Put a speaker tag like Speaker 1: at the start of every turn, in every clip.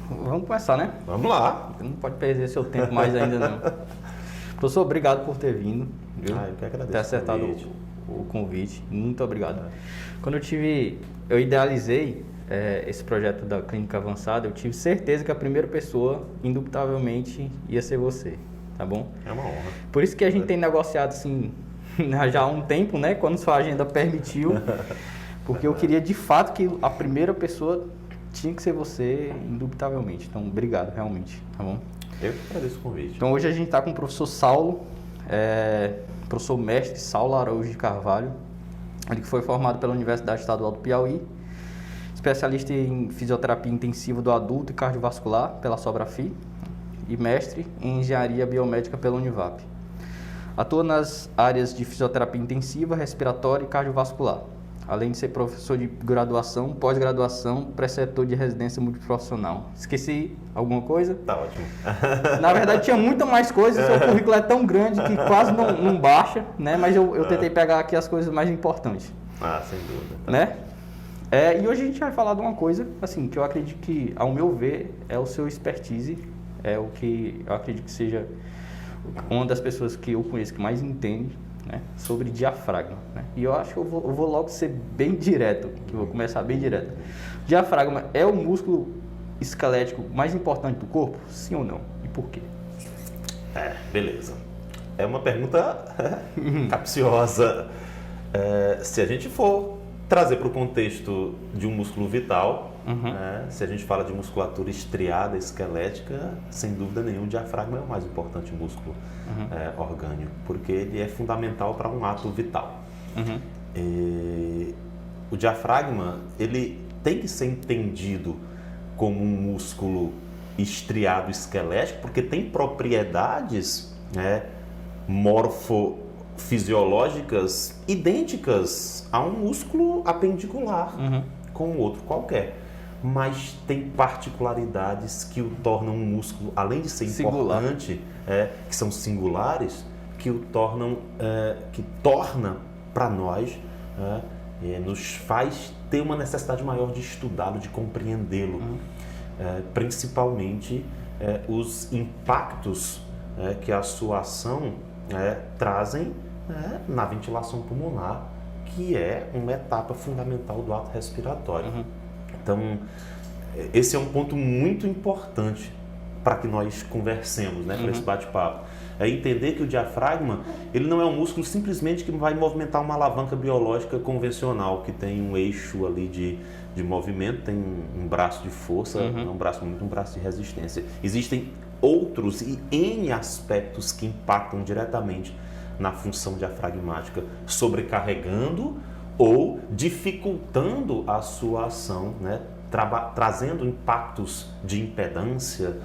Speaker 1: vamos começar, né?
Speaker 2: Vamos lá.
Speaker 1: Não pode perder seu tempo mais ainda não. Professor, obrigado por ter vindo. Viu?
Speaker 2: Eu que agradeço.
Speaker 1: Ter acertado o convite. Muito obrigado. Quando eu idealizei esse projeto da Clínica Avançada, eu tive certeza que a primeira pessoa, indubitavelmente, ia ser você, tá bom?
Speaker 2: É uma honra.
Speaker 1: Por isso que a gente tem negociado assim já há um tempo, né? Quando sua agenda permitiu, porque eu queria de fato que a primeira pessoa tinha que ser você, indubitavelmente. Então, obrigado, realmente, tá bom?
Speaker 2: Eu que agradeço o convite.
Speaker 1: Então, hoje a gente está com o professor Saulo, professor mestre Saulo Araújo de Carvalho. Ele que foi formado pela Universidade Estadual do Piauí, especialista em fisioterapia intensiva do adulto e cardiovascular pela Sobrafi e mestre em engenharia biomédica pela Univap. Atua nas áreas de fisioterapia intensiva, respiratória e cardiovascular, além de ser professor de graduação, pós-graduação, preceptor de residência multiprofissional. Esqueci alguma coisa?
Speaker 2: Tá ótimo.
Speaker 1: Na verdade, tinha muita mais coisas, seu currículo é tão grande que quase não baixa, né? Mas eu tentei pegar aqui as coisas mais importantes.
Speaker 2: Sem dúvida.
Speaker 1: Né? E hoje a gente vai falar de uma coisa, assim, que eu acredito que, ao meu ver, é o seu expertise, é o que eu acredito que seja uma das pessoas que eu conheço que mais entende, né, sobre diafragma, né? E eu acho que eu vou logo ser bem direto, que eu vou começar bem direto. Diafragma é o músculo esquelético mais importante do corpo? Sim ou não? E por quê?
Speaker 2: Beleza. É uma pergunta capciosa. Se a gente for trazer para o contexto de um músculo vital, se a gente fala de musculatura estriada, esquelética, sem dúvida nenhuma, o diafragma é o mais importante músculo orgânico, porque ele é fundamental para um ato vital. O diafragma, ele tem que ser entendido como um músculo estriado esquelético, porque tem propriedades morfofisiológicas idênticas a um músculo apendicular, com um outro qualquer. Mas tem particularidades que o tornam um músculo, além de ser
Speaker 1: singular,
Speaker 2: importante, que são singulares, que o tornam, que torna para nós, nos faz ter uma necessidade maior de estudá-lo, de compreendê-lo, principalmente os impactos que a sua ação trazem na ventilação pulmonar, que é uma etapa fundamental do ato respiratório. Então, esse é um ponto muito importante para que nós conversemos, para esse bate-papo. É entender que o diafragma, ele não é um músculo simplesmente que vai movimentar uma alavanca biológica convencional, que tem um eixo ali de movimento, tem um braço de força, não um braço muito, um braço de resistência. Existem outros e N aspectos que impactam diretamente na função diafragmática, sobrecarregando ou dificultando a sua ação, trazendo impactos de impedância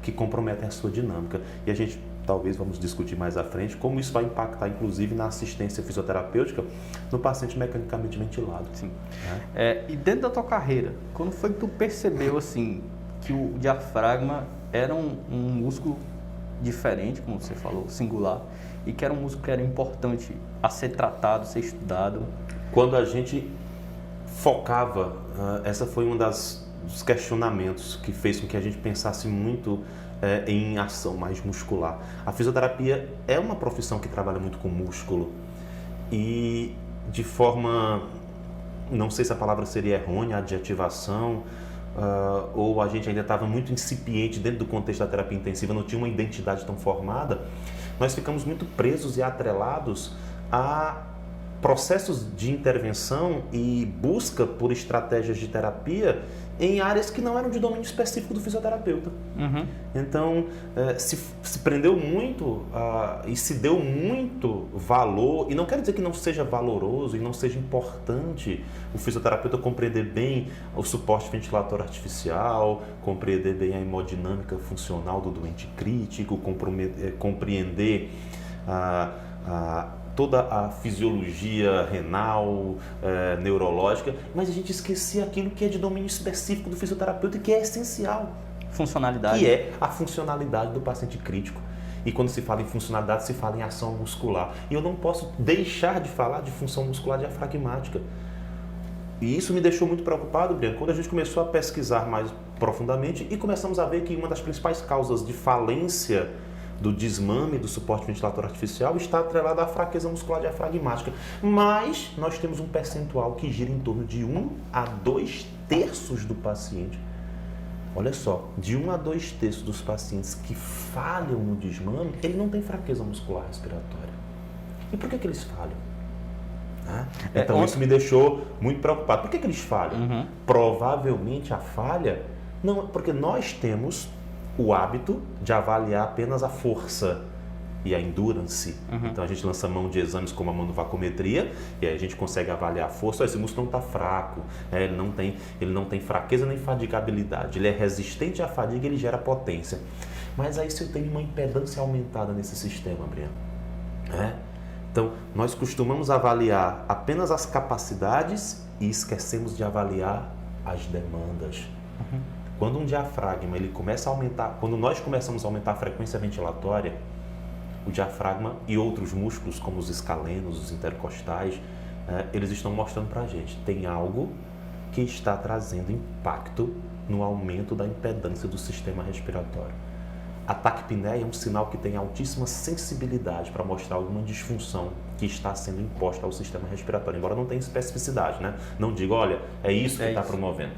Speaker 2: que comprometem a sua dinâmica. E a gente talvez vamos discutir mais à frente como isso vai impactar, inclusive, na assistência fisioterapêutica no paciente mecanicamente ventilado.
Speaker 1: Sim. E dentro da tua carreira, quando foi que tu percebeu assim que o diafragma era um músculo diferente, como você falou, singular, e que era um músculo que era importante a ser tratado, ser estudado?
Speaker 2: Quando a gente focava, essa foi um dos questionamentos que fez com que a gente pensasse muito em ação mais muscular. A fisioterapia é uma profissão que trabalha muito com músculo e de forma, não sei se a palavra seria errônea, adjetivação, ou a gente ainda estava muito incipiente dentro do contexto da terapia intensiva, não tinha uma identidade tão formada, nós ficamos muito presos e atrelados a processos de intervenção e busca por estratégias de terapia em áreas que não eram de domínio específico do fisioterapeuta. Então, se prendeu muito e se deu muito valor, e não quero dizer que não seja valoroso e não seja importante o fisioterapeuta compreender bem o suporte ventilatório artificial, compreender bem a hemodinâmica funcional do doente crítico, compreender toda a fisiologia renal, neurológica, mas a gente esquecia aquilo que é de domínio específico do fisioterapeuta e que é essencial.
Speaker 1: Funcionalidade.
Speaker 2: Que é a funcionalidade do paciente crítico. E quando se fala em funcionalidade, se fala em ação muscular. E eu não posso deixar de falar de função muscular diafragmática. E isso me deixou muito preocupado, Brian, quando a gente começou a pesquisar mais profundamente e começamos a ver que uma das principais causas de falência do desmame do suporte ventilatório artificial está atrelada à fraqueza muscular diafragmática. Mas nós temos um percentual que gira em torno de 1 a 2 terços do paciente. Olha só, de 1 a 2 terços dos pacientes que falham no desmame, ele não tem fraqueza muscular respiratória. E por que eles falham? Então isso me deixou muito preocupado. Por que eles falham? Provavelmente a falha não, porque nós temos o hábito de avaliar apenas a força e a endurance. Então a gente lança mão de exames como a manuvacometria e aí a gente consegue avaliar a força. Esse músculo não está fraco, ele não tem fraqueza nem fadigabilidade, ele é resistente à fadiga e ele gera potência. Mas aí se eu tenho uma impedância aumentada nesse sistema, Brian, então nós costumamos avaliar apenas as capacidades e esquecemos de avaliar as demandas. Quando um diafragma ele começa a aumentar, quando nós começamos a aumentar a frequência ventilatória, o diafragma e outros músculos como os escalenos, os intercostais, eles estão mostrando para a gente, tem algo que está trazendo impacto no aumento da impedância do sistema respiratório. A taquipneia é um sinal que tem altíssima sensibilidade para mostrar alguma disfunção que está sendo imposta ao sistema respiratório, embora não tenha especificidade, né? Não diga, olha, é isso que está promovendo.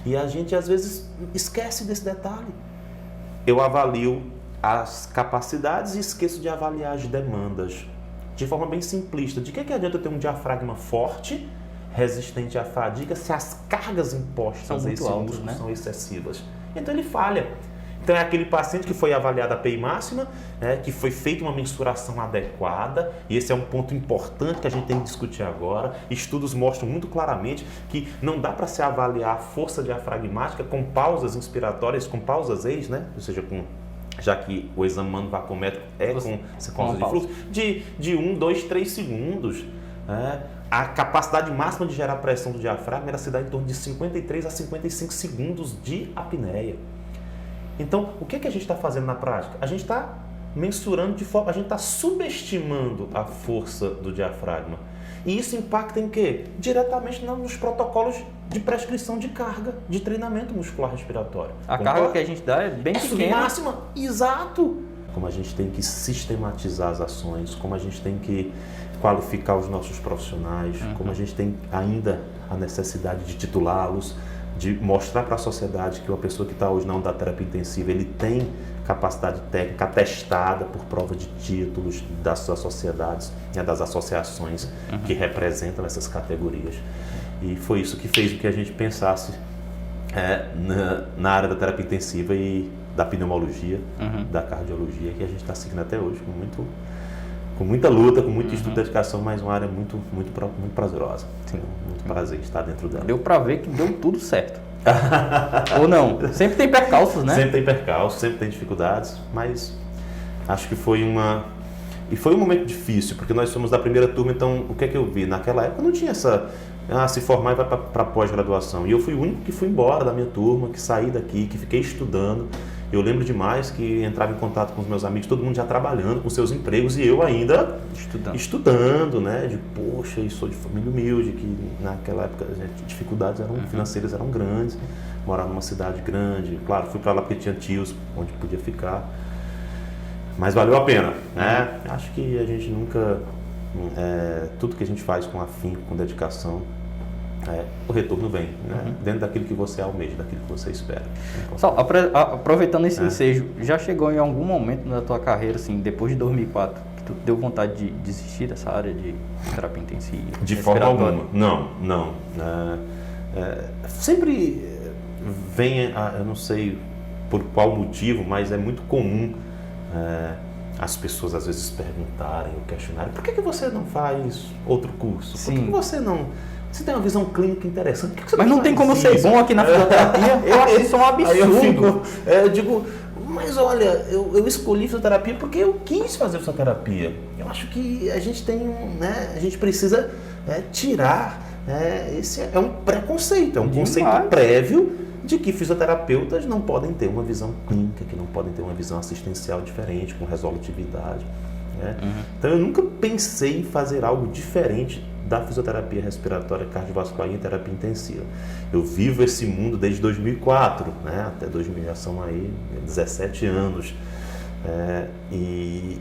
Speaker 2: E a gente às vezes esquece desse detalhe. Eu avalio as capacidades e esqueço de avaliar as demandas. De forma bem simplista, de que adianta eu ter um diafragma forte, resistente à fadiga, se as cargas impostas a esse músculo são excessivas? Então ele falha. Então é aquele paciente que foi avaliado a PI máxima, que foi feita uma mensuração adequada, e esse é um ponto importante que a gente tem que discutir agora. Estudos mostram muito claramente que não dá para se avaliar a força diafragmática com pausas inspiratórias, com pausas ex, né? Ou seja, já que o exame manuvacométrico com sequência de fluxo, de 1, 2, 3 segundos. A capacidade máxima de gerar pressão do diafragma era se dar em torno de 53 a 55 segundos de apneia. Então, o que a gente está fazendo na prática? A gente está mensurando a gente está subestimando a força do diafragma. E isso impacta em quê? Diretamente nos protocolos de prescrição de carga, de treinamento muscular respiratório.
Speaker 1: A carga que a gente dá é bem pequena.
Speaker 2: Máxima, exato! Como a gente tem que sistematizar as ações, como a gente tem que qualificar os nossos profissionais, como a gente tem ainda a necessidade de titulá-los, de mostrar para a sociedade que uma pessoa que está hoje na unidade de terapia intensiva, ele tem capacidade técnica atestada por prova de títulos das suas sociedades, das associações que representam essas categorias. E foi isso que fez com que a gente pensasse na área da terapia intensiva e da pneumologia, da cardiologia, que a gente está seguindo até hoje com muita luta, com muito estudo e dedicação, mas uma área muito prazerosa. Sim. Muito prazer estar dentro dela.
Speaker 1: Deu para ver que deu tudo certo. Ou não? Sempre tem percalços, né?
Speaker 2: Sempre tem percalços, sempre tem dificuldades, mas acho que foi um momento difícil, porque nós somos da primeira turma, então o que é que eu vi? Naquela época não tinha essa... se formar e vai para pós-graduação. E eu fui o único que fui embora da minha turma, que saí daqui, que fiquei estudando. Eu lembro demais que entrava em contato com os meus amigos, todo mundo já trabalhando com seus empregos e eu ainda estudando, né? Poxa, eu sou de família humilde, que naquela época as dificuldades financeiras eram grandes, morava numa cidade grande. Claro, fui para lá porque tinha tios onde podia ficar, mas valeu a pena, né? Acho que a gente nunca... tudo que a gente faz com afinco, com dedicação, o retorno vem, né? Dentro daquilo que você almeja, daquilo que você espera.
Speaker 1: Só, aproveitando esse ensejo, já chegou em algum momento na tua carreira, assim, depois de 2004, que tu deu vontade de desistir dessa área de terapia intensiva?
Speaker 2: De forma alguma. Não. Sempre vem, eu não sei por qual motivo, mas é muito comum as pessoas às vezes perguntarem ou questionarem: por que você não faz outro curso? Por que você não... Você tem uma visão clínica interessante. Por que você
Speaker 1: mas não tem como ser bom aqui na fisioterapia? Eu acho isso um absurdo.
Speaker 2: Eu digo, mas olha, eu escolhi fisioterapia porque eu quis fazer fisioterapia. Eu acho que a gente tem, a gente precisa tirar, esse é um preconceito, é um conceito prévio de que fisioterapeutas não podem ter uma visão clínica, que não podem ter uma visão assistencial diferente, com resolutividade. Então eu nunca pensei em fazer algo diferente da fisioterapia respiratória cardiovascular e terapia intensiva. Eu vivo esse mundo desde 2004, né? Até 2000, já são aí 17 anos. E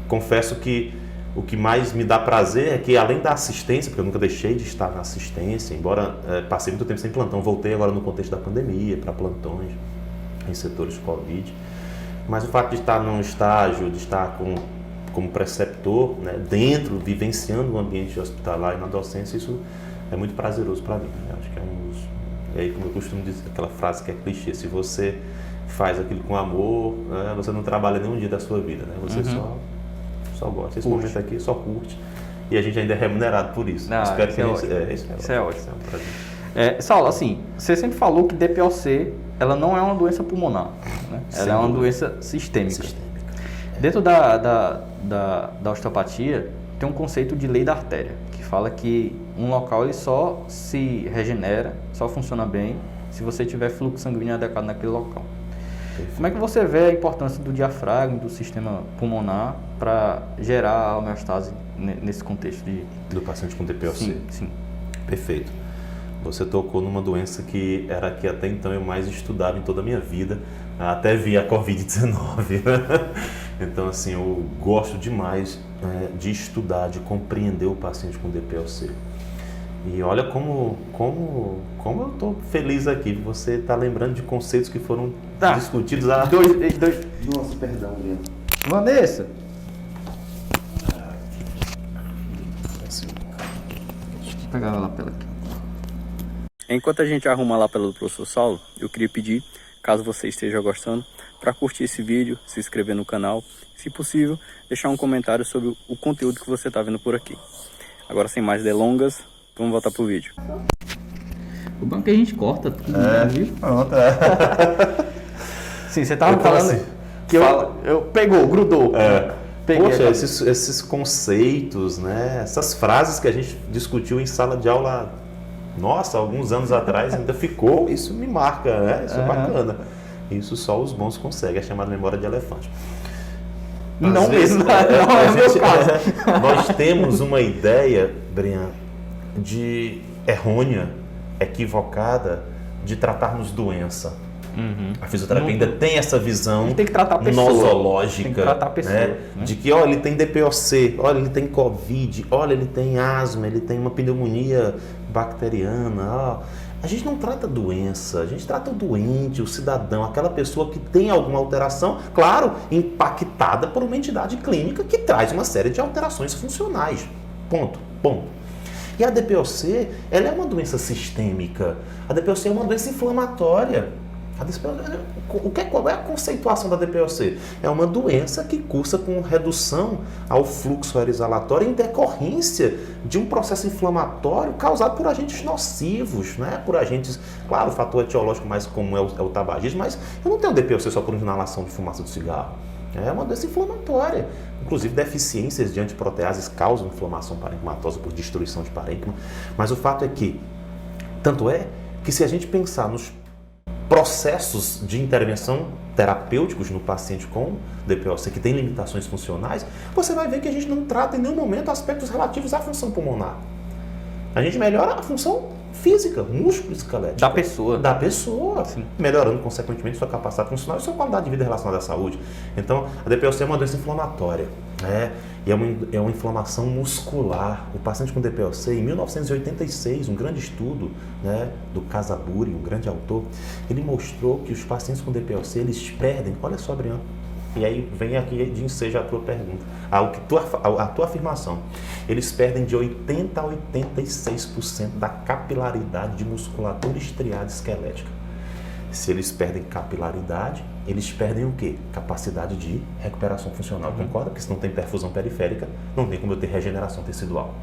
Speaker 2: confesso que o que mais me dá prazer é que, além da assistência, porque eu nunca deixei de estar na assistência, embora passei muito tempo sem plantão, voltei agora no contexto da pandemia para plantões em setores de Covid, mas o fato de estar num estágio, de estar como preceptor, né, dentro, vivenciando o ambiente hospitalar e na docência, isso é muito prazeroso para mim. Né? Acho que e aí, como eu costumo dizer, aquela frase que é clichê, se você faz aquilo com amor, né, você não trabalha nenhum dia da sua vida, né? Você só gosta. Esse momento aqui só curte. E a gente ainda é remunerado por isso. Espero que
Speaker 1: isso é ótimo. Saulo, assim, você sempre falou que DPOC ela não é uma doença pulmonar, né? Ela é uma doença sistêmica. Dentro da osteopatia, tem um conceito de lei da artéria, que fala que um local ele só se regenera, só funciona bem, se você tiver fluxo sanguíneo adequado naquele local. Como é que você vê a importância do diafragma, do sistema pulmonar, para gerar a homeostase nesse contexto
Speaker 2: do paciente com DPOC?
Speaker 1: Sim.
Speaker 2: Perfeito. Você tocou numa doença que era a que até então eu mais estudava em toda a minha vida, até via a Covid-19. Então, assim, eu gosto demais de estudar, de compreender o paciente com DPOC. E olha como eu estou feliz aqui. Você está lembrando de conceitos que foram discutidos há...
Speaker 1: Nossa, perdão, Leandro. Vanessa! Deixa eu pegar a lapela aqui. Enquanto a gente arruma a lapela do professor Saulo, eu queria pedir, caso você esteja gostando, para curtir esse vídeo, se inscrever no canal, se possível, deixar um comentário sobre o conteúdo que você está vendo por aqui. Agora, sem mais delongas, vamos voltar pro vídeo. O bom é que a gente corta tudo, viu?
Speaker 2: Pronto,
Speaker 1: Sim, você estava falando que grudou.
Speaker 2: Poxa, esses conceitos, né? Essas frases que a gente discutiu em sala de aula, nossa, alguns anos atrás, ainda ficou, isso me marca, né? Isso é bacana. Isso só os bons conseguem, é chamado memória de elefante.
Speaker 1: Não mesmo, não é o meu caso.
Speaker 2: Nós temos uma ideia, Brian, errônea, equivocada, de tratarmos doença. A fisioterapia ainda tem essa visão nosológica,
Speaker 1: tem que tratar a pessoa, né?
Speaker 2: De que, olha, ele tem DPOC, olha, ele tem Covid, olha, ele tem asma, ele tem uma pneumonia bacteriana. A gente não trata doença, a gente trata o doente, o cidadão, aquela pessoa que tem alguma alteração, claro, impactada por uma entidade clínica que traz uma série de alterações funcionais. Ponto. E a DPOC, ela é uma doença sistêmica. A DPOC é uma doença inflamatória. Qual é a conceituação da DPOC? É uma doença que cursa com redução ao fluxo aeroexalatório em decorrência de um processo inflamatório causado por agentes nocivos, né? Por agentes, claro, o fator etiológico mais comum é o tabagismo, mas eu não tenho DPOC só por inalação de fumaça de cigarro. É uma doença inflamatória. Inclusive, deficiências de antiproteases causam inflamação parencimatosa por destruição de parênquima. Mas o fato é que, tanto é que se a gente pensar nos processos de intervenção terapêuticos no paciente com DPOC que tem limitações funcionais, você vai ver que a gente não trata em nenhum momento aspectos relativos à função pulmonar. A gente melhora a função física, músculo esquelética. Da pessoa. Sim. Melhorando, consequentemente, sua capacidade funcional e sua qualidade de vida relacionada à saúde. Então, a DPOC é uma doença inflamatória, né? E é uma inflamação muscular. O paciente com DPOC, em 1986, um grande estudo, né, do Casaburi, um grande autor, ele mostrou que os pacientes com DPOC, eles perdem, olha só, Brian, e aí vem aqui de ensejo a tua pergunta, a tua afirmação. Eles perdem de 80% a 86% da capilaridade de musculatura estriada esquelética. Se eles perdem capilaridade, eles perdem o quê? Capacidade de recuperação funcional. Concorda? Porque se não tem perfusão periférica, não tem como eu ter regeneração tecidual.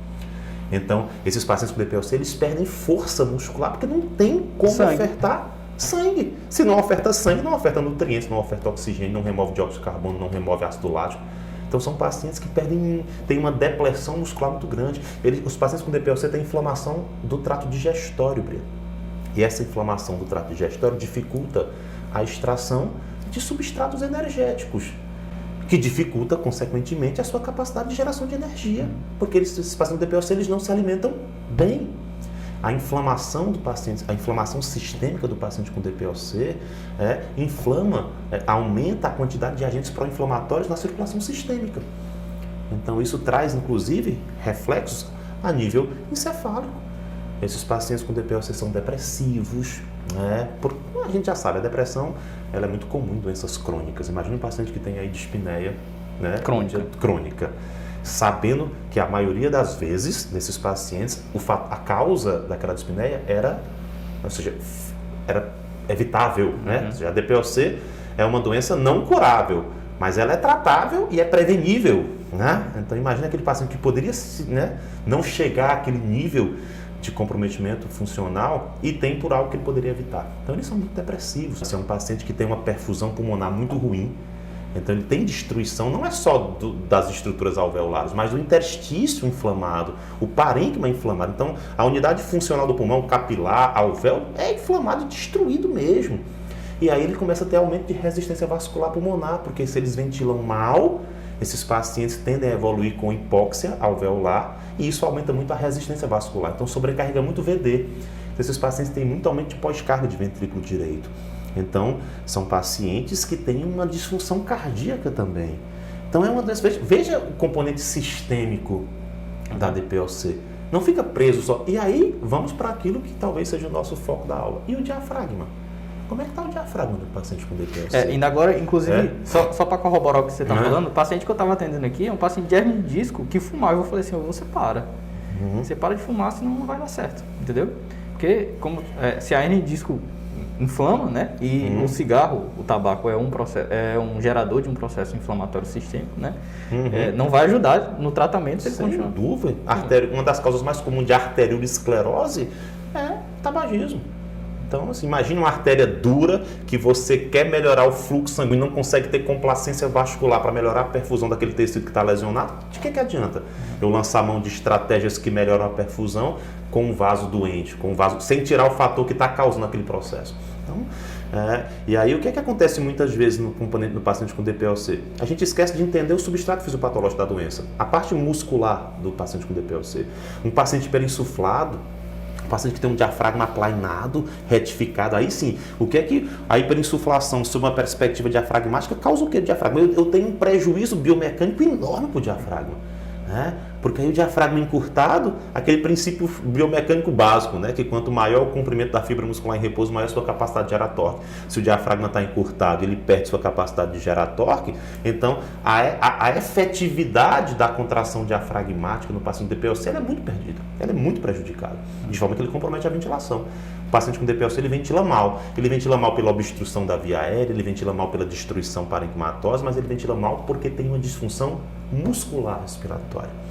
Speaker 2: Então, esses pacientes com DPOC, eles perdem força muscular porque não tem como ofertar sangue. Se não oferta sangue, não oferta nutrientes, não oferta oxigênio, não remove dióxido de carbono, não remove ácido lático. Então, são pacientes que têm uma depressão muscular muito grande. Os pacientes com DPOC têm inflamação do trato digestório, Breno. E essa inflamação do trato digestório dificulta a extração de substratos energéticos, que dificulta, consequentemente, a sua capacidade de geração de energia, porque esses pacientes com DPOC eles não se alimentam bem. A inflamação do paciente, a inflamação sistêmica do paciente com DPOC aumenta a quantidade de agentes pró-inflamatórios na circulação sistêmica. Então isso traz, inclusive, reflexos a nível encefálico. Esses pacientes com DPOC são depressivos, porque a gente já sabe, a depressão ela é muito comum em doenças crônicas. Imagina um paciente que tem aí dispneia crônica, sabendo que a maioria das vezes, nesses pacientes, a causa daquela dispneia era evitável, né? Ou seja, a DPOC é uma doença não curável, mas ela é tratável e é prevenível, né? Então imagina aquele paciente que poderia, né, não chegar àquele nível de comprometimento funcional e tem por algo que ele poderia evitar. Então eles são muito depressivos. Esse é um paciente que tem uma perfusão pulmonar muito ruim, então ele tem destruição não é só das estruturas alveolares, mas do interstício inflamado, o parênquima inflamado. Então a unidade funcional do pulmão, capilar, alvéolo, é inflamado e destruído mesmo. E aí ele começa a ter aumento de resistência vascular pulmonar, porque se eles ventilam mal, esses pacientes tendem a evoluir com hipóxia alveolar e isso aumenta muito a resistência vascular. Então sobrecarrega muito o VD. Esses pacientes têm muito aumento de pós-carga de ventrículo direito. Então são pacientes que têm uma disfunção cardíaca também. Então é uma doença. Veja o componente sistêmico da DPOC. Não fica preso só. E aí vamos para aquilo que talvez seja o nosso foco da aula. E o diafragma? Como é que está o diafragma do paciente com DPOC?
Speaker 1: Ainda agora, inclusive, só para corroborar o que você está falando, o paciente que eu estava atendendo aqui é um paciente de hernia de disco que fumava. Eu falei assim, você para. Você para de fumar, senão não vai dar certo, entendeu? Porque se a hernia de disco inflama, né? E o cigarro, o tabaco é um gerador de um processo inflamatório sistêmico, né? Não vai ajudar no tratamento se ele continuar.
Speaker 2: Sem dúvida. Uma das causas mais comuns de arteriolesclerose é tabagismo. Então, assim, imagina uma artéria dura que você quer melhorar o fluxo sanguíneo, não consegue ter complacência vascular para melhorar a perfusão daquele tecido que está lesionado. De que adianta eu lançar mão de estratégias que melhoram a perfusão com um vaso doente, sem tirar o fator que está causando aquele processo? Então, e aí o que acontece muitas vezes no componente do paciente com DPOC? A gente esquece de entender o substrato fisiopatológico da doença, a parte muscular do paciente com DPOC. Um paciente hiperinsuflado, um paciente que tem um diafragma aplainado, retificado, aí sim, o que é que a hiperinsuflação, sob uma perspectiva diafragmática, causa o que do diafragma? Eu tenho um prejuízo biomecânico enorme para o diafragma, né? Porque aí o diafragma encurtado, aquele princípio biomecânico básico, né? Que quanto maior o comprimento da fibra muscular em repouso, maior a sua capacidade de gerar torque. Se o diafragma está encurtado e ele perde sua capacidade de gerar torque, então a efetividade da contração diafragmática no paciente com DPOC ela é muito perdida, ela é muito prejudicada, de forma que ele compromete a ventilação. O paciente com DPOC ele ventila mal pela obstrução da via aérea, ele ventila mal pela destruição parenquimatosa, mas ele ventila mal porque tem uma disfunção muscular respiratória.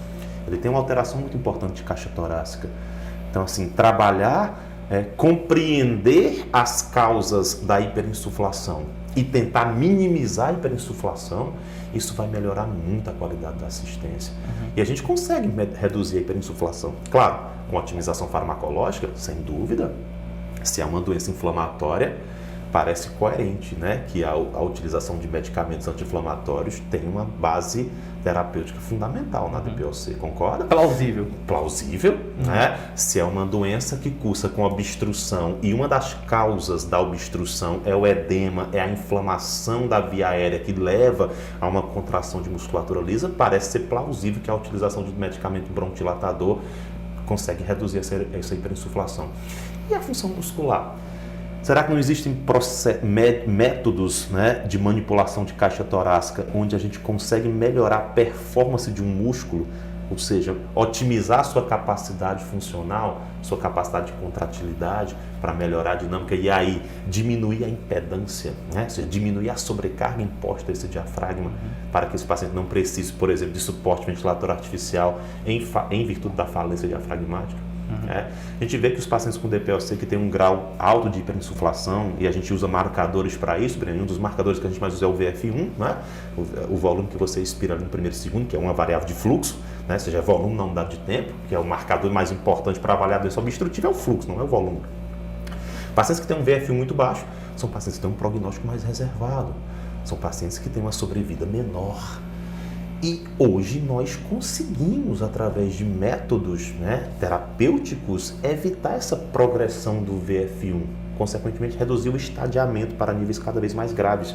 Speaker 2: Ele tem uma alteração muito importante de caixa torácica. Então, assim, trabalhar, compreender as causas da hiperinsuflação e tentar minimizar a hiperinsuflação, isso vai melhorar muito a qualidade da assistência. E a gente consegue reduzir a hiperinsuflação. Claro, com otimização farmacológica, sem dúvida, se é uma doença inflamatória, parece coerente, né, que a utilização de medicamentos anti-inflamatórios tem uma base terapêutica fundamental na DPOC, concorda?
Speaker 1: Plausível.
Speaker 2: Plausível, né? Se é uma doença que cursa com obstrução e uma das causas da obstrução é o edema, é a inflamação da via aérea que leva a uma contração de musculatura lisa, parece ser plausível que a utilização de medicamento bronquidilatador consegue reduzir essa hiperinsuflação. E a função muscular? Será que não existem métodos, né, de manipulação de caixa torácica onde a gente consegue melhorar a performance de um músculo, ou seja, otimizar a sua capacidade funcional, sua capacidade de contratilidade para melhorar a dinâmica e aí diminuir a impedância, né, ou seja, diminuir a sobrecarga imposta a esse diafragma para que esse paciente não precise, por exemplo, de suporte ventilatório artificial em virtude da falência diafragmática? A gente vê que os pacientes com DPOC que tem um grau alto de hiperinsuflação, e a gente usa marcadores para isso, um dos marcadores que a gente mais usa é o VF1, né? O volume que você expira no primeiro segundo, que é uma variável de fluxo, né? Ou seja, é volume não unidade de tempo, que é o marcador mais importante para avaliar a doença obstrutiva, é o fluxo, não é o volume. Pacientes que têm um VF1 muito baixo, são pacientes que têm um prognóstico mais reservado, são pacientes que têm uma sobrevida menor. E hoje nós conseguimos, através de métodos, né, terapêuticos, evitar essa progressão do VF1, consequentemente reduzir o estadiamento para níveis cada vez mais graves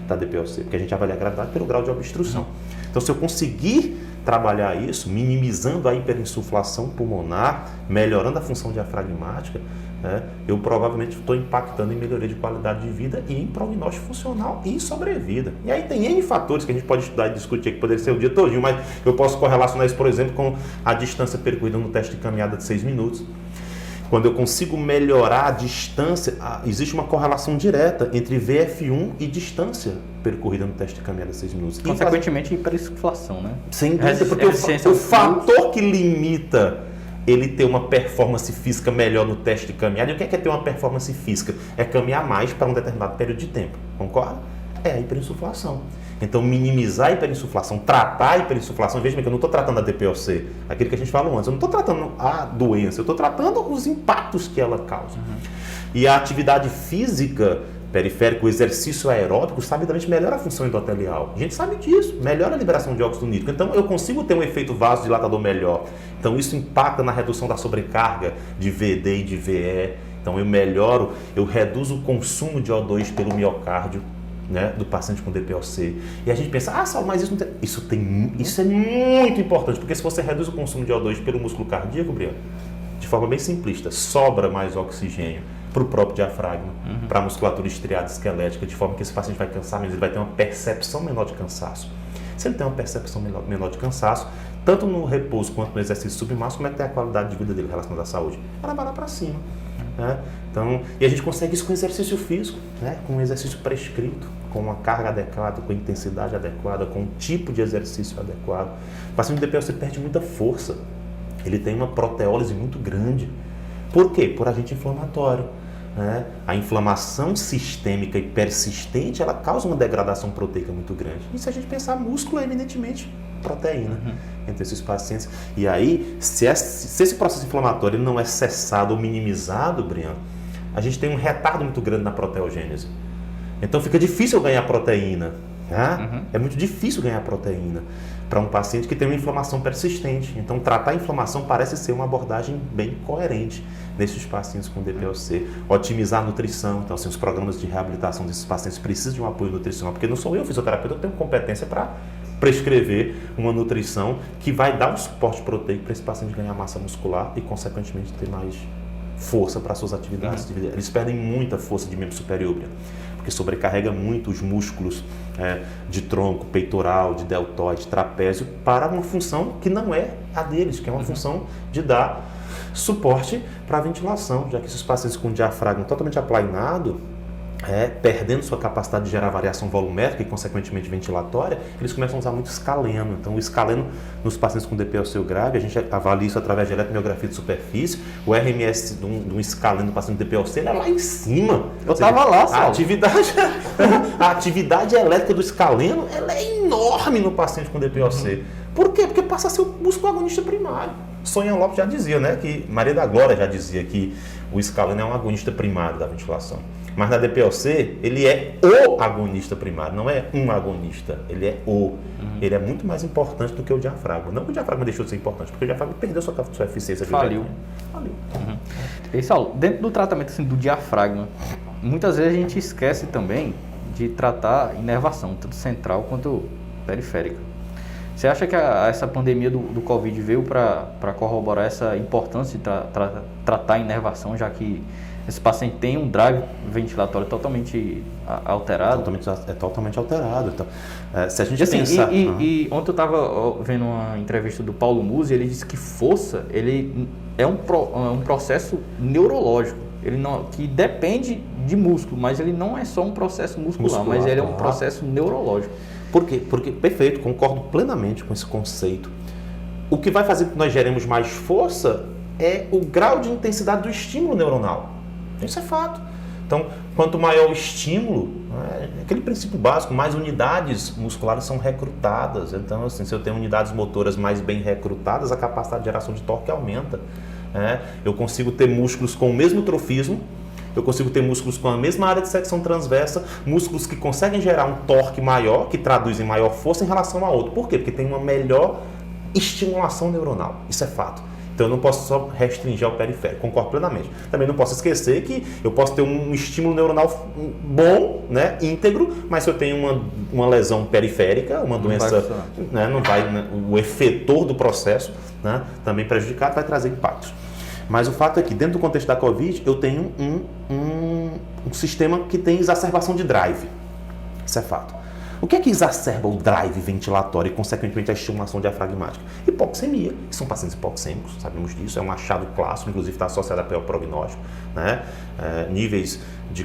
Speaker 2: da DPOC, porque a gente avalia a gravidade pelo grau de obstrução. Então, se eu conseguir trabalhar isso, minimizando a hiperinsuflação pulmonar, melhorando a função diafragmática, né, eu provavelmente estou impactando em melhoria de qualidade de vida e em prognóstico funcional e sobrevida. E aí tem N fatores que a gente pode estudar e discutir, que poderia ser o dia todinho, mas eu posso correlacionar isso, por exemplo, com a distância percorrida no teste de caminhada de 6 minutos. Quando eu consigo melhorar a distância, existe uma correlação direta entre VF1 e distância percorrida no teste de caminhada de 6 minutos.
Speaker 1: Consequentemente, hiperinsuflação, né?
Speaker 2: Sem dúvida, porque o fator que limita ele ter uma performance física melhor no teste de caminhada, e o que é ter uma performance física? É caminhar mais para um determinado período de tempo, concorda? É a hiperinsuflação. Então, minimizar a hiperinsuflação, tratar a hiperinsuflação, veja bem que eu não estou tratando a DPOC, aquilo que a gente falou antes, eu não estou tratando a doença, eu estou tratando os impactos que ela causa. E a atividade física periférica, o exercício aeróbico, sabidamente melhora a função endotelial. A gente sabe disso, melhora a liberação de óxido nítrico. Então, eu consigo ter um efeito vasodilatador melhor. Então, isso impacta na redução da sobrecarga de VD e de VE. Então, eu reduzo o consumo de O2 pelo miocárdio, né, do paciente com DPOC. E a gente pensa, Saulo, mas isso não tem... Isso é muito importante, porque se você reduz o consumo de O2 pelo músculo cardíaco, Briano, de forma bem simplista, sobra mais oxigênio para o próprio diafragma, para a musculatura estriada esquelética, de forma que esse paciente vai cansar menos, ele vai ter uma percepção menor de cansaço. Se ele tem uma percepção menor de cansaço, tanto no repouso quanto no exercício submáximo, como é que tem a qualidade de vida dele relacionada à saúde? Ela vai lá para cima. Né? Então, e a gente consegue isso com exercício físico, né? Com um exercício prescrito, com uma carga adequada, com intensidade adequada, com um tipo de exercício adequado. O paciente de DPOC perde muita força, ele tem uma proteólise muito grande. Por quê? Por agente inflamatório. Né? A inflamação sistêmica e persistente, ela causa uma degradação proteica muito grande. E se a gente pensar, músculo é eminentemente proteína entre esses pacientes. E aí, se esse processo inflamatório não é cessado ou minimizado, Brian, a gente tem um retardo muito grande na proteogênese. Então fica difícil ganhar proteína. Tá? É muito difícil ganhar proteína para um paciente que tem uma inflamação persistente. Então, tratar a inflamação parece ser uma abordagem bem coerente nesses pacientes com DPOC. Otimizar a nutrição. Então, assim, os programas de reabilitação desses pacientes precisam de um apoio nutricional, porque não sou eu, fisioterapeuta, eu tenho competência para prescrever uma nutrição que vai dar um suporte proteico para esse paciente ganhar massa muscular e, consequentemente, ter mais força para suas atividades de vida. Eles perdem muita força de membro superior, porque sobrecarrega muito os músculos de tronco, peitoral, de deltoide, trapézio, para uma função que não é a deles, que é uma função de dar suporte para a ventilação, já que esses pacientes com diafragma totalmente aplainado, perdendo sua capacidade de gerar variação volumétrica e, consequentemente, ventilatória, eles começam a usar muito escaleno. Então, o escaleno nos pacientes com DPOC grave, a gente avalia isso através de eletromiografia de superfície. O RMS de um escaleno do paciente com DPOC, ele é lá em cima.
Speaker 1: Eu estava lá, Saulo.
Speaker 2: A atividade elétrica do escaleno, ela é enorme no paciente com DPOC. Por quê? Porque passa a ser o músculo agonista primário. Sonha Lopes já dizia, né, que Maria da Glória já dizia que o escaleno é um agonista primário da ventilação. Mas na DPOC, ele é o agonista primário, não é um agonista, ele é o. Ele é muito mais importante do que o diafragma. Não que o diafragma deixou de ser importante, porque o diafragma perdeu sua eficiência.
Speaker 1: Faliu. E, Saulo, dentro do tratamento assim, do diafragma, muitas vezes a gente esquece também de tratar a inervação, tanto central quanto periférica. Você acha que essa pandemia do Covid veio para corroborar essa importância de tratar a inervação, já que esse paciente tem um drive ventilatório totalmente alterado?
Speaker 2: Totalmente alterado. Então, se a gente
Speaker 1: assim,
Speaker 2: pensar...
Speaker 1: E ontem eu estava vendo uma entrevista do Paulo Musi, ele disse que força ele é um processo neurológico, que depende de músculo, mas ele não é só um processo muscular, mas ele é um processo neurológico.
Speaker 2: Por quê? Porque, perfeito, concordo plenamente com esse conceito. O que vai fazer com que nós geremos mais força é o grau de intensidade do estímulo neuronal. Isso é fato. Então, quanto maior o estímulo, aquele princípio básico, mais unidades musculares são recrutadas. Então, assim, se eu tenho unidades motoras mais bem recrutadas, a capacidade de geração de torque aumenta. Eu consigo ter músculos com o mesmo trofismo eu consigo ter músculos com a mesma área de secção transversa, músculos que conseguem gerar um torque maior, que traduz em maior força em relação a outro. Por quê? Porque tem uma melhor estimulação neuronal, isso é fato. Então eu não posso só restringir ao periférico, concordo plenamente. Também não posso esquecer que eu posso ter um estímulo neuronal bom, né, íntegro, mas se eu tenho uma lesão periférica, uma doença, né, não vai, né, o efetor do processo, né, também prejudicado, vai trazer impactos. Mas o fato é que dentro do contexto da Covid eu tenho um sistema que tem exacerbação de drive, isso é fato. O que é que exacerba o drive ventilatório e, consequentemente, a estimulação diafragmática? Hipoxemia. São pacientes hipoxêmicos, sabemos disso, é um achado clássico, inclusive está associado a pior prognóstico, né? Níveis de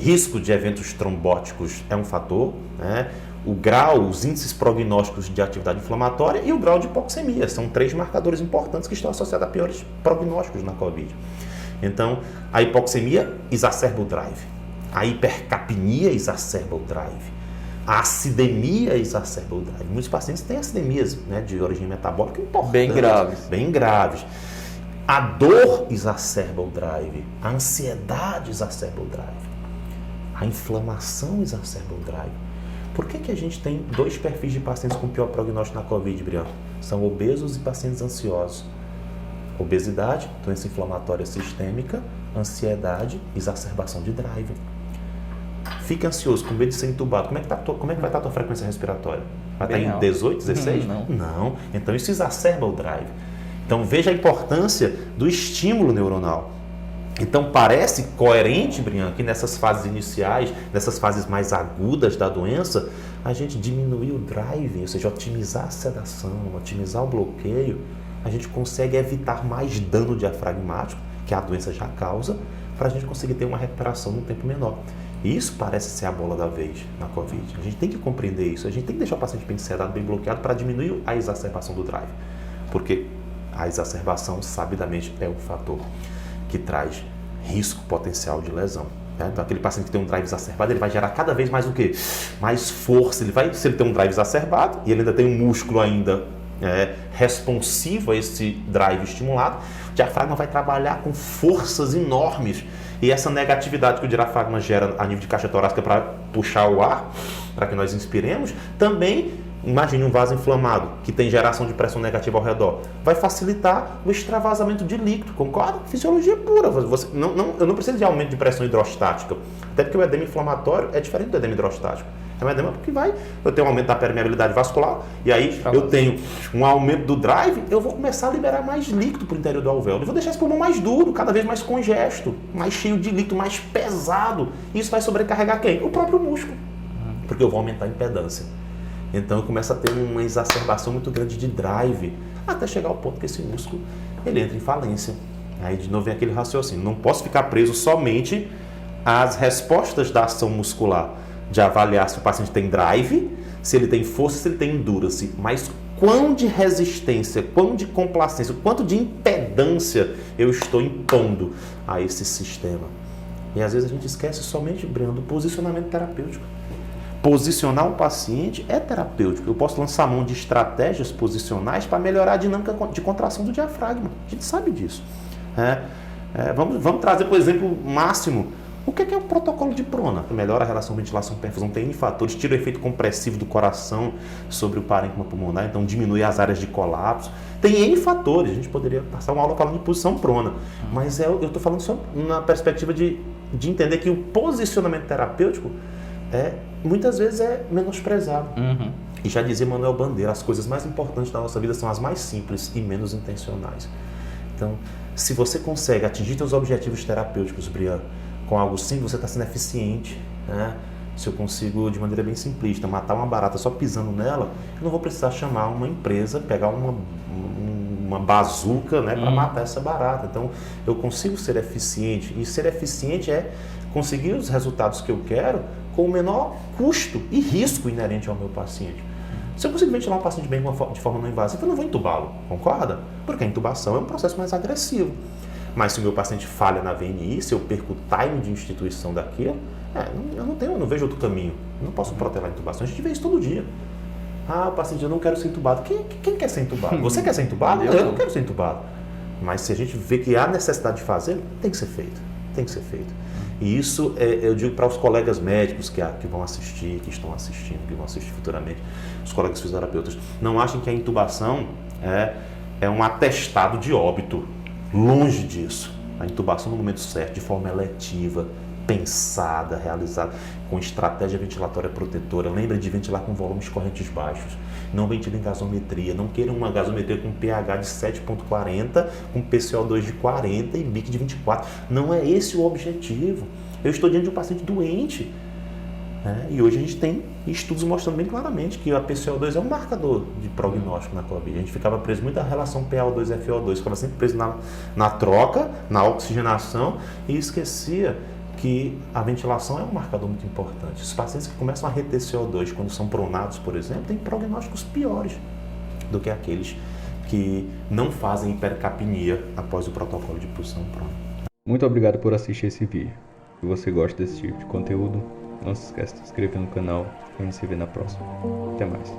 Speaker 2: risco de eventos trombóticos é um fator, né? O grau, os índices prognósticos de atividade inflamatória e o grau de hipoxemia. São 3 marcadores importantes que estão associados a piores prognósticos na Covid. Então, a hipoxemia exacerba o drive. A hipercapnia exacerba o drive. A acidemia exacerba o drive. Muitos pacientes têm acidemias, né, de origem metabólica importantes.
Speaker 1: Bem graves.
Speaker 2: Bem graves. A dor exacerba o drive. A ansiedade exacerba o drive. A inflamação exacerba o drive. Por que a gente tem 2 perfis de pacientes com pior prognóstico na Covid, Brian? São obesos e pacientes ansiosos. Obesidade, doença inflamatória sistêmica, ansiedade, exacerbação de drive. Fica ansioso, com medo de ser entubado. Como é que vai estar a tua frequência respiratória? Vai estar em 18, 16? Não. Então isso exacerba o drive. Então veja a importância do estímulo neuronal. Então parece coerente, Brian, que nessas fases iniciais, nessas fases mais agudas da doença, a gente diminuir o drive, ou seja, otimizar a sedação, otimizar o bloqueio, a gente consegue evitar mais dano diafragmático, que a doença já causa, para a gente conseguir ter uma recuperação num tempo menor. E isso parece ser a bola da vez na Covid. A gente tem que compreender isso, a gente tem que deixar o paciente bem sedado, bem bloqueado para diminuir a exacerbação do drive. Porque a exacerbação, sabidamente, é um fator que traz risco potencial de lesão. Né? Então, aquele paciente que tem um drive exacerbado, ele vai gerar cada vez mais o quê? Mais força. Se ele tem um drive exacerbado e ele ainda tem um músculo ainda responsivo a esse drive estimulado, o diafragma vai trabalhar com forças enormes. E essa negatividade que o diafragma gera a nível de caixa torácica para puxar o ar, para que nós inspiremos, também, imagine um vaso inflamado, que tem geração de pressão negativa ao redor, vai facilitar o extravasamento de líquido, concorda? Fisiologia pura. Eu não preciso de aumento de pressão hidrostática, até porque o edema inflamatório é diferente do edema hidrostático. É um edema porque eu tenho um aumento da permeabilidade vascular, e aí eu tenho um aumento do drive, eu vou começar a liberar mais líquido para o interior do alvéolo. Eu vou deixar esse pulmão mais duro, cada vez mais congesto, mais cheio de líquido, mais pesado. E isso vai sobrecarregar quem? O próprio músculo, porque eu vou aumentar a impedância. Então eu começo a ter uma exacerbação muito grande de drive, até chegar ao ponto que esse músculo ele entra em falência. Aí de novo vem aquele raciocínio, não posso ficar preso somente às respostas da ação muscular, de avaliar se o paciente tem drive, se ele tem força, se ele tem endurance, mas quão de resistência, quão de complacência, quanto de impedância eu estou impondo a esse sistema. E às vezes a gente esquece somente, Breno, do posicionamento terapêutico. Posicionar o paciente é terapêutico. Eu posso lançar mão de estratégias posicionais para melhorar a dinâmica de contração do diafragma. A gente sabe disso. Vamos trazer, por exemplo, máximo. O que é o protocolo de prona? Melhora a relação ventilação-perfusão, tem N fatores, tira o efeito compressivo do coração sobre o parênquima pulmonar, então diminui as áreas de colapso. Tem N fatores, a gente poderia passar uma aula falando de posição prona, mas eu estou falando só na perspectiva de entender que o posicionamento terapêutico muitas vezes é menosprezado. E já dizia Manuel Bandeira, as coisas mais importantes da nossa vida são as mais simples e menos intencionais. Então, se você consegue atingir seus objetivos terapêuticos, Brian, com algo simples, você está sendo eficiente, né? Se eu consigo, de maneira bem simplista, matar uma barata só pisando nela, eu não vou precisar chamar uma empresa, pegar uma bazuca, né, para matar essa barata. Então, eu consigo ser eficiente, e ser eficiente é conseguir os resultados que eu quero com o menor custo e risco inerente ao meu paciente. Se eu consigo ventilar um paciente bem de forma não invasiva, eu não vou entubá-lo, concorda? Porque a intubação é um processo mais agressivo. Mas se o meu paciente falha na VNI, se eu perco o time de instituição daquilo, eu não vejo outro caminho. Eu não posso protelar a intubação. A gente vê isso todo dia. O paciente, eu não quero ser entubado. Quem quer ser entubado? Você quer ser entubado? Eu não quero ser entubado. Mas se a gente vê que há necessidade de fazer, tem que ser feito. tem que ser feito. E isso eu digo para os colegas médicos que vão assistir, que estão assistindo, que vão assistir futuramente, os colegas fisioterapeutas, não achem que a intubação é um atestado de óbito. Longe disso. A intubação no momento certo, de forma eletiva, pensada, realizada, com estratégia ventilatória protetora. Lembre de ventilar com volumes correntes baixos. Não ventile em gasometria. Não queira uma gasometria com pH de 7,40, com PCO2 de 40 e BIC de 24. Não é esse o objetivo. Eu estou diante de um paciente doente. E hoje a gente tem estudos mostrando bem claramente que a PCO2 é um marcador de prognóstico na Covid. A gente ficava preso muito na relação PaO2 e FO2, ficava sempre preso na troca, na oxigenação e esquecia que a ventilação é um marcador muito importante. Os pacientes que começam a reter CO2 quando são pronados, por exemplo, têm prognósticos piores do que aqueles que não fazem hipercapnia após o protocolo de posição prona.
Speaker 1: Muito obrigado por assistir esse vídeo. Se você gosta desse tipo de conteúdo, não se esqueça de se inscrever no canal e a gente se vê na próxima. Até mais.